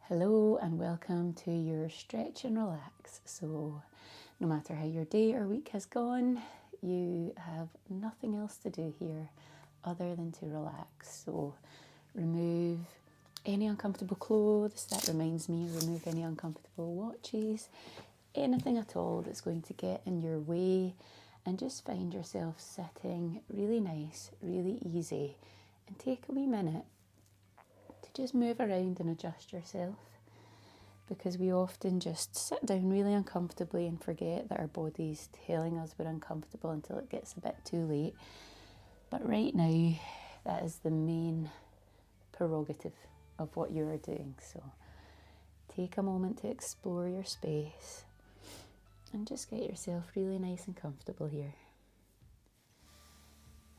Hello and welcome to your stretch and relax. So no matter how your day or week has gone, you have nothing else to do here other than to relax. So remove any uncomfortable clothes. That reminds me, remove any uncomfortable watches, anything at all that's going to get in your way, and just find yourself sitting really nice, really easy, and take a wee minute to just move around and adjust yourself, because we often just sit down really uncomfortably and forget that our body's telling us we're uncomfortable until it gets a bit too late. But right now, that is the main prerogative of what you are doing. So take a moment to explore your space and just get yourself really nice and comfortable here.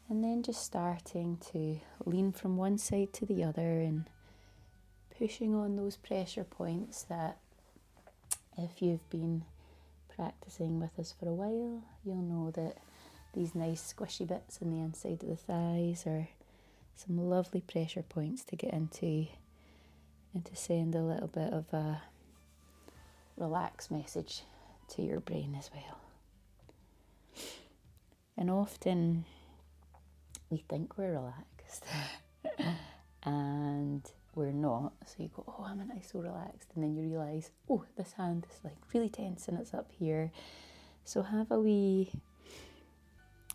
And then just starting to lean from one side to the other and pushing on those pressure points that, if you've been practicing with us for a while, you'll know that these nice squishy bits on the inside of the thighs are some lovely pressure points to get into and to send a little bit of a relax message to your brain as well. And often we think we're relaxed and we're not. So you go, oh, I'm so relaxed, and then you realise, oh, this hand is like really tense and it's up here. So have a wee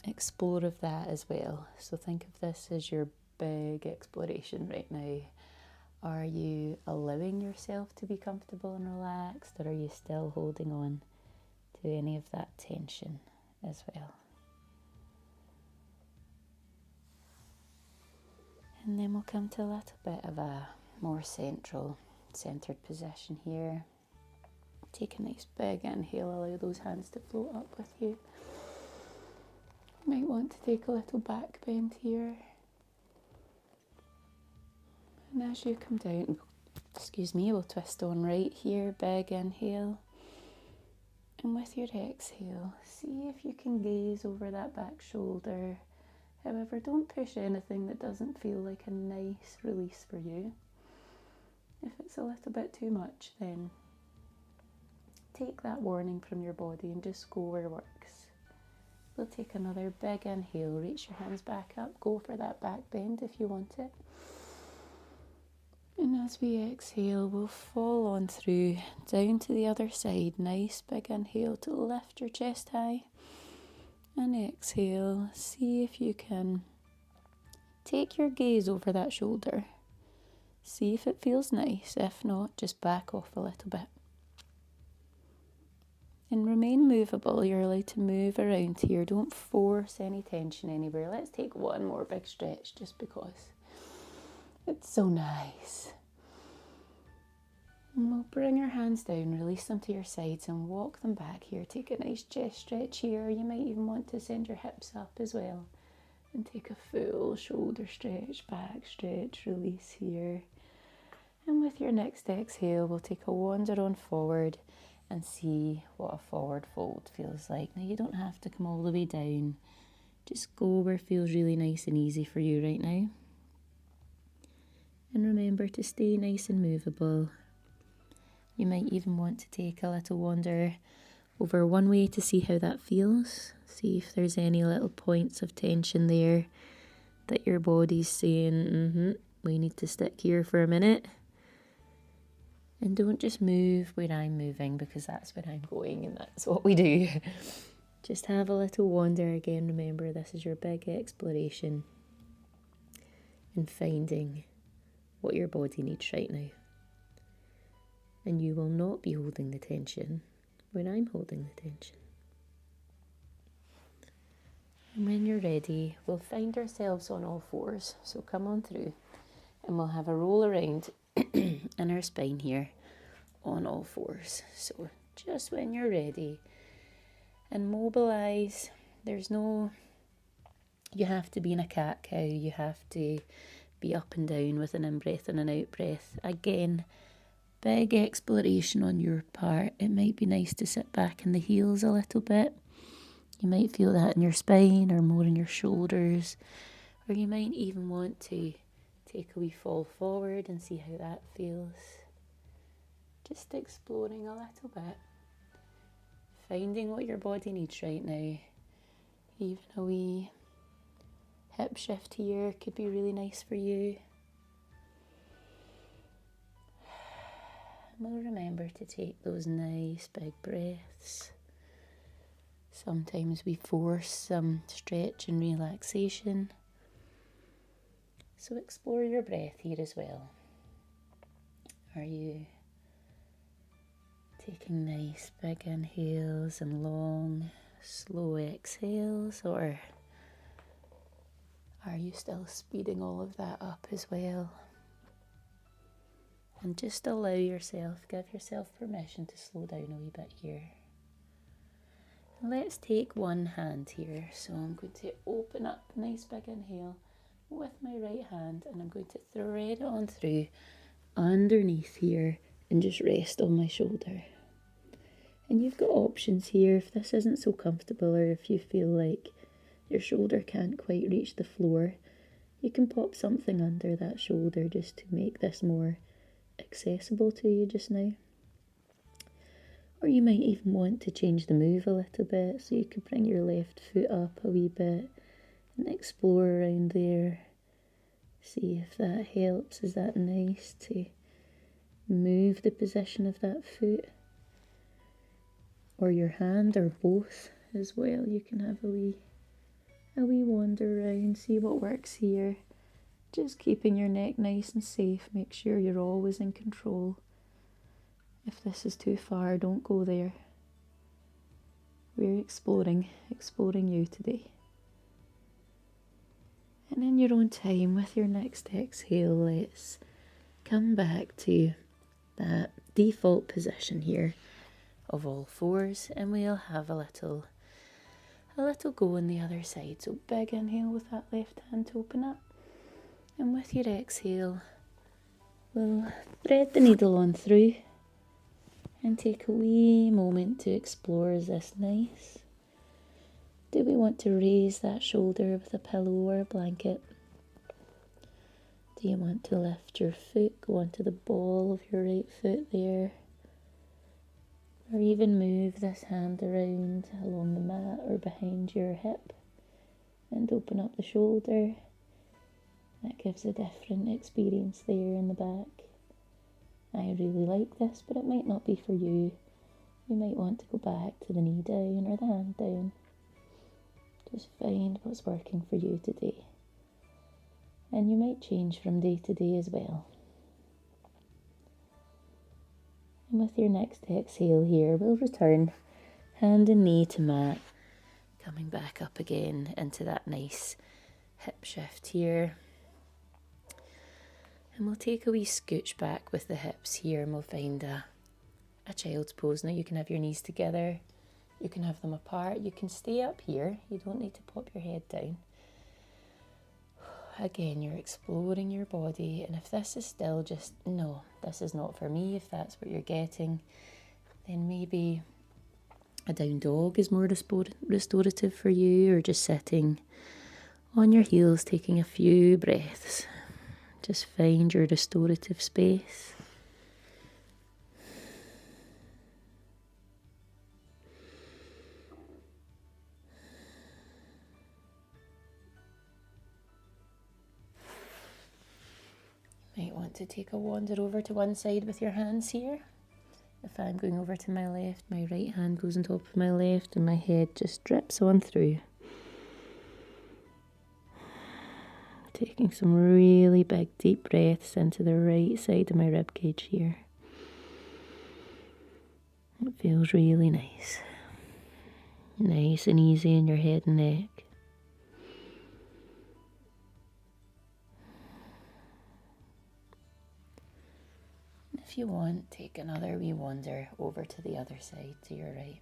explore of that as well. So think of this as your big exploration right now. Are you allowing yourself to be comfortable and relaxed, or are you still holding on to any of that tension as well? And then we'll come to a little bit of a more centered position here. Take a nice big inhale, allow those hands to float up with you. You might want to take a little back bend here. And as you come down, we'll twist on right here, big inhale. And with your exhale, see if you can gaze over that back shoulder. However, don't push anything that doesn't feel like a nice release for you. If it's a little bit too much, then take that warning from your body and just go where it works. We'll take another big inhale, reach your hands back up, go for that back bend if you want it. And as we exhale, we'll fall on through, down to the other side. Nice big inhale to lift your chest high. And exhale, see if you can take your gaze over that shoulder. See if it feels nice. If not, just back off a little bit. And remain movable. You're allowed to move around here. Don't force any tension anywhere. Let's take one more big stretch just because it's so nice. And we'll bring our hands down, release them to your sides and walk them back here. Take a nice chest stretch here. You might even want to send your hips up as well. And take a full shoulder stretch, back stretch, release here. And with your next exhale, we'll take a wander on forward and see what a forward fold feels like. Now, you don't have to come all the way down. Just go where it feels really nice and easy for you right now. And remember to stay nice and movable. You might even want to take a little wander over one way to see how that feels. See if there's any little points of tension there that your body's saying, we need to stick here for a minute. And don't just move where I'm moving, because that's where I'm going and that's what we do. Just have a little wander again. Remember, this is your big exploration in finding what your body needs right now. And you will not be holding the tension when I'm holding the tension. And when you're ready, we'll find ourselves on all fours. So come on through and we'll have a roll around in our spine here on all fours. So just when you're ready, and mobilize. You have to be in a cat cow. You have to be up and down with an in-breath and an out-breath. Again, big exploration on your part. It might be nice to sit back in the heels a little bit. You might feel that in your spine or more in your shoulders. Or you might even want to take a wee fall forward and see how that feels. just exploring a little bit, finding what your body needs right now. Even a wee hip shift here could be really nice for you. And we'll remember to take those nice big breaths. Sometimes we force some stretch and relaxation. So explore your breath here as well. Are you taking nice big inhales and long, slow exhales, or are you still speeding all of that up as well? And just allow yourself, give yourself permission to slow down a wee bit here. Let's take one hand here. So I'm going to open up, nice big inhale with my right hand, and I'm going to thread it on through underneath here and just rest on my shoulder. And you've got options here if this isn't so comfortable, or if you feel like your shoulder can't quite reach the floor, you can pop something under that shoulder just to make this more accessible to you just now. Or you might even want to change the move a little bit, so you could bring your left foot up a wee bit and explore around there. See if that helps. Is that nice to move the position of that foot? Or your hand, or both as well. You can have a wee wander around, see what works here. Just keeping your neck nice and safe. Make sure you're always in control. If this is too far, don't go there. We're exploring you today. And in your own time, with your next exhale, let's come back to that default position here of all fours, and we'll have a little go on the other side. So big inhale with that left hand to open up, and with your exhale, we'll thread the needle on through and take a wee moment to explore. Is this nice? Do we want to raise that shoulder with a pillow or a blanket? Do you want to lift your foot, go onto the ball of your right foot there? Or even move this hand around along the mat or behind your hip and open up the shoulder. That gives a different experience there in the back. I really like this, but it might not be for you. You might want to go back to the knee down or the hand down. Just find what's working for you today. And you might change from day to day as well. And with your next exhale here, we'll return hand and knee to mat, coming back up again into that nice hip shift here. And we'll take a wee scooch back with the hips here, and we'll find a child's pose. Now you can have your knees together, you can have them apart, you can stay up here, you don't need to pop your head down. Again, you're exploring your body, and if this is still just, no, this is not for me, if that's what you're getting, then maybe a down dog is more restorative for you, or just sitting on your heels, taking a few breaths. Just find your restorative space. You might want to take a wander over to one side with your hands here. If I'm going over to my left, my right hand goes on top of my left and my head just drips on through. Taking some really big deep breaths into the right side of my rib cage here. It feels really nice. Nice and easy in your head and neck. If you want, take another wee wander over to the other side, to your right.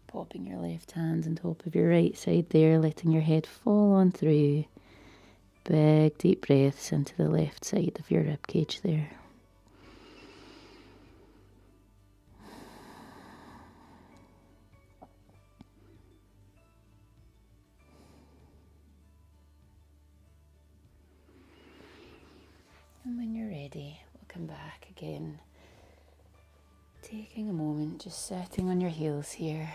Popping your left hand on top of your right side there, letting your head fall on through. Big deep breaths into the left side of your rib cage there. And when you're ready, we'll come back again Taking a moment, just sitting on your heels here.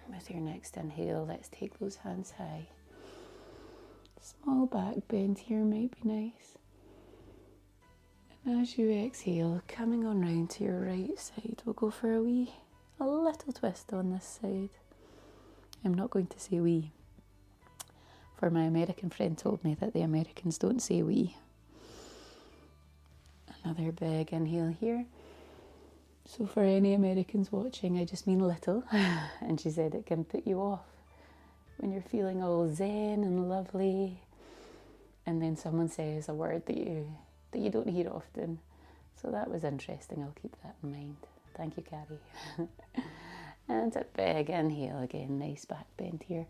With your next inhale, let's take those hands high. Small back bend here might be nice. And as you exhale, coming on round to your right side, we'll go for a little twist on this side. I'm not going to say wee. For my American friend told me that the Americans don't say wee. Another big inhale here. So for any Americans watching, I just mean little. And she said it can put you off when you're feeling all zen and lovely. And then someone says a word that you don't hear often. So that was interesting. I'll keep that in mind. Thank you, Carrie. And a big inhale again. Nice back bend here.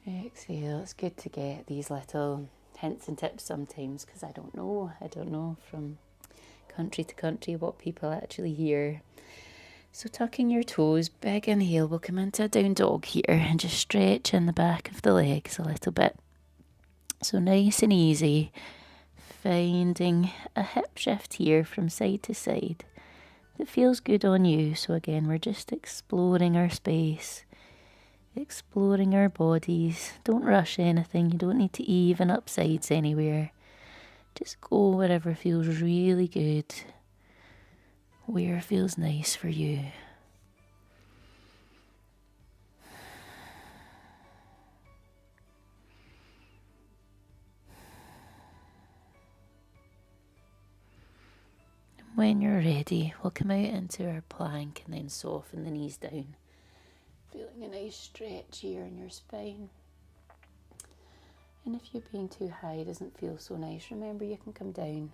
Exhale. It's good to get these little hints and tips sometimes because I don't know from country to country what people actually hear. So tucking your toes, big inhale, we'll come into a down dog here and just stretch in the back of the legs a little bit. So nice and easy, finding a hip shift here from side to side that feels good on you. So again, we're just exploring our space, exploring our bodies. Don't rush anything. You don't need to even up sides anywhere. Just go wherever feels really good, where feels nice for you. When you're ready, we'll come out into our plank and then soften the knees down. Feeling a nice stretch here in your spine. And if you're being too high, it doesn't feel so nice, remember you can come down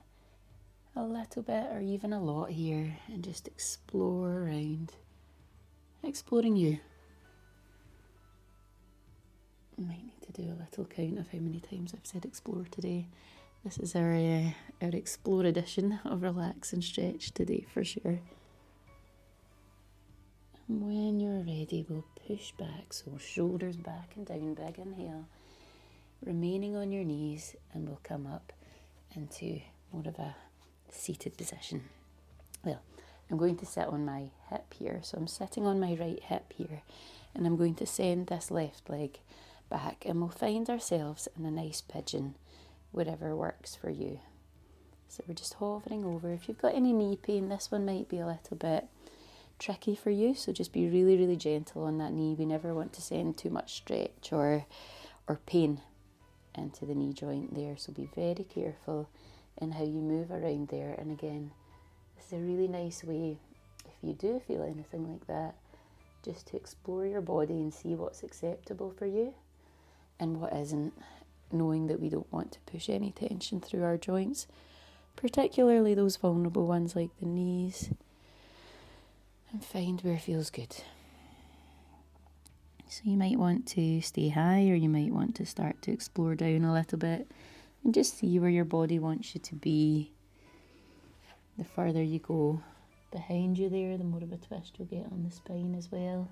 a little bit or even a lot here and just explore around. Exploring you. I might need to do a little count of how many times I've said explore today. This is our explore edition of relax and stretch today for sure. And when you're ready, we'll push back, so shoulders back and down, big inhale. Remaining on your knees, and we'll come up into more of a seated position. Well, I'm going to sit on my hip here, so I'm sitting on my right hip here, and I'm going to send this left leg back, and we'll find ourselves in a nice pigeon, whatever works for you. So we're just hovering over. If you've got any knee pain, this one might be a little bit tricky for you, so just be really, really gentle on that knee. We never want to send too much stretch or pain into the knee joint there, so be very careful in how you move around there. And again, this is a really nice way, if you do feel anything like that, just to explore your body and see what's acceptable for you and what isn't, knowing that we don't want to push any tension through our joints, particularly those vulnerable ones like the knees, and find where feels good. So you might want to stay high, or you might want to start to explore down a little bit and just see where your body wants you to be. The further you go behind you there, the more of a twist you'll get on the spine as well.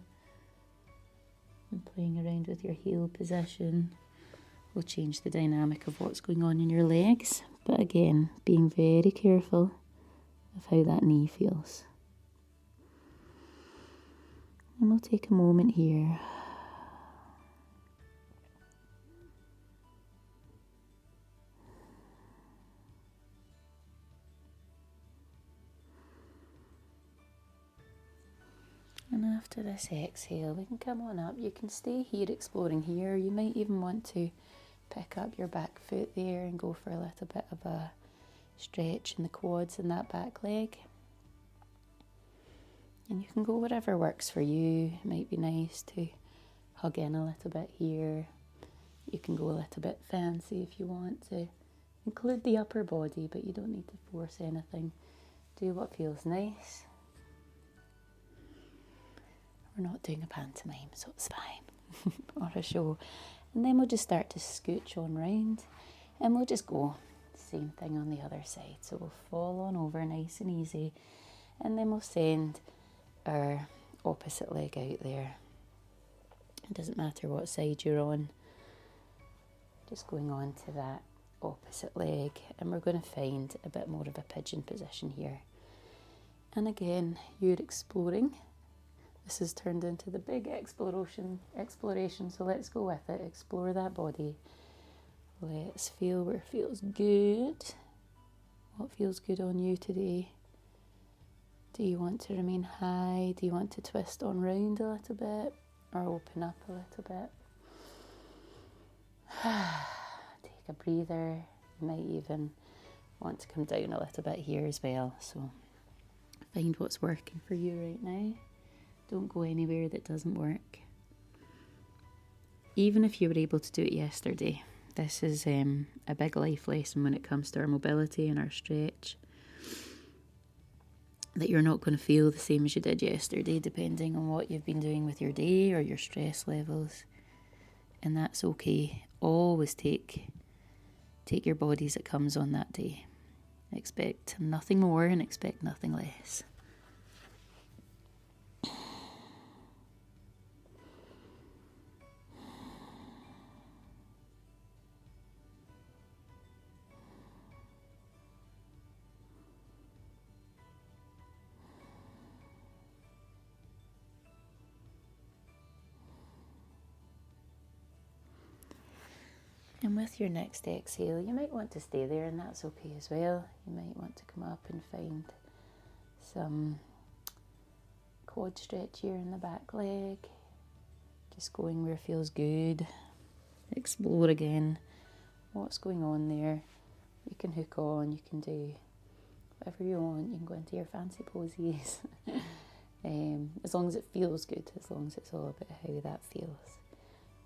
And playing around with your heel position will change the dynamic of what's going on in your legs. But again, being very careful of how that knee feels. And we'll take a moment here. And after this exhale, we can come on up. You can stay here exploring here. You might even want to pick up your back foot there and go for a little bit of a stretch in the quads and that back leg. And you can go whatever works for you. It might be nice to hug in a little bit here. You can go a little bit fancy if you want to include the upper body, but you don't need to force anything. Do what feels nice. We're not doing a pantomime, so it's fine, or a show. And then we'll just start to scooch on round, and we'll just go same thing on the other side. So we'll fall on over nice and easy, and then we'll send our opposite leg out there. It doesn't matter what side you're on, just going on to that opposite leg, and we're going to find a bit more of a pigeon position here. And again, you're exploring. This has turned into the big exploration, so let's go with it. Explore that body. Let's feel where it feels good. What feels good on you today? Do you want to remain high? Do you want to twist on round a little bit or open up a little bit? Take a breather. You might even want to come down a little bit here as well. So find what's working for you right now. Don't go anywhere that doesn't work. Even if you were able to do it yesterday, this is a big life lesson when it comes to our mobility and our stretch. That you're not going to feel the same as you did yesterday, depending on what you've been doing with your day or your stress levels. And that's okay. Always take your body as it comes on that day. Expect nothing more and expect nothing less. And with your next exhale, you might want to stay there, and that's okay as well. You might want to come up and find some quad stretch here in the back leg. Just going where it feels good. Explore again what's going on there. You can hook on, you can do whatever you want. You can go into your fancy poses. As long as it feels good, as long as it's all about how that feels.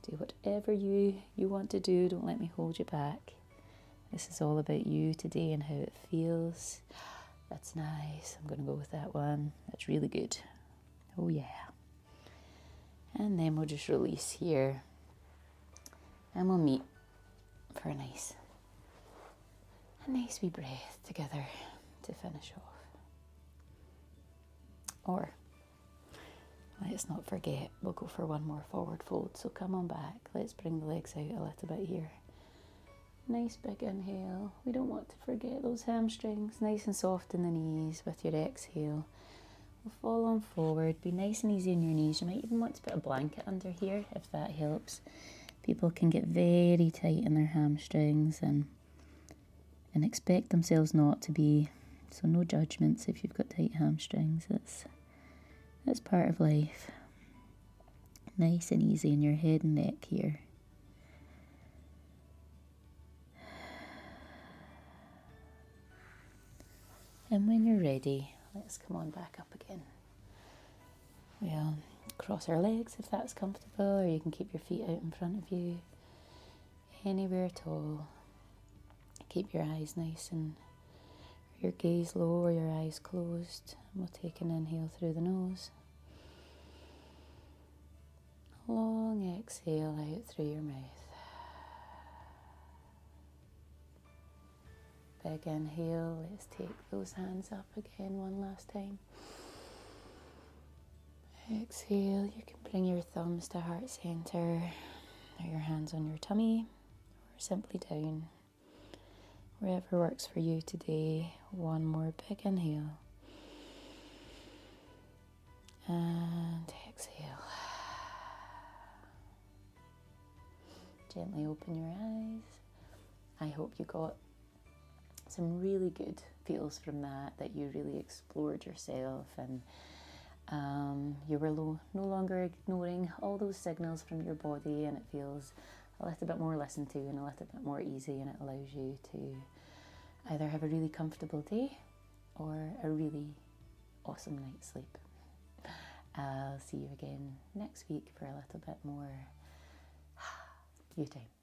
Do whatever you want to do. Don't let me hold you back. This is all about you today and how it feels. That's nice. I'm going to go with that one. That's really good. Oh yeah. And then we'll just release here. And we'll meet for a nice wee breath together to finish off. Or let's not forget, we'll go for one more forward fold. So come on back. Let's bring the legs out a little bit here. Nice big inhale. We don't want to forget those hamstrings. Nice and soft in the knees with your exhale. We'll fall on forward. Be nice and easy in your knees. You might even want to put a blanket under here if that helps. People can get very tight in their hamstrings and expect themselves not to be. So no judgments if you've got tight hamstrings. That's part of life. Nice and easy in your head and neck here. And when you're ready, let's come on back up again. We'll cross our legs if that's comfortable, or you can keep your feet out in front of you. Anywhere at all. Keep your eyes nice and your gaze low or your eyes closed. And we'll take an inhale through the nose. Long exhale out through your mouth. Big inhale. Let's take those hands up again one last time. Exhale. You can bring your thumbs to heart center, or your hands on your tummy, or simply down. Wherever works for you today. One more big inhale. And exhale. Gently open your eyes. I hope you got some really good feels from that you really explored yourself and you were no longer ignoring all those signals from your body, and it feels a little bit more listened to and a little bit more easy, and it allows you to either have a really comfortable day or a really awesome night's sleep. I'll see you again next week for a little bit more you time.